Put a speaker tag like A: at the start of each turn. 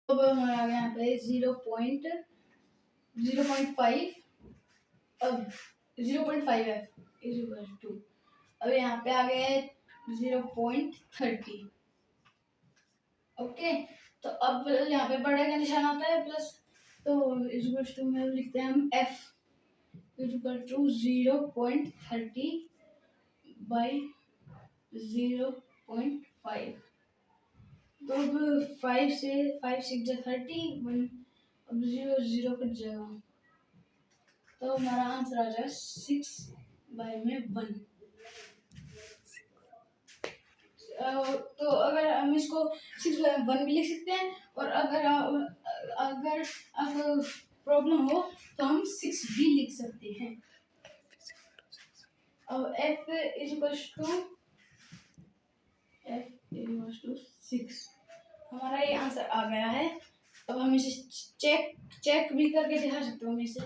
A: अब हमारा आ गया यहाँ पे 0.5, अब 0.5 f इज इक्वल टू, अब यहाँ पे आ गया है 0.30। ओके, तो अब यहाँ पे बड़े का निशान आता है प्लस, तो इज इक्वल टू में लिखते हैं हम f is equal to 0.30 by 0.5। तो अब 5 से 5 6 30, 1 अब 0 कट जाएगा, तो हमारा आंसर आ जाएगा 6/1। तो अगर हम इसको 6/1 भी लिख सकते हैं, और अगर अब प्रॉब्लम हो तो हम 6 भी लिख सकते हैं। अब f इज इक्वल टू 6, हमारा ये आंसर आ गया है। अब हम इसे चेक भी करके दिखा सकते हो हम इसे।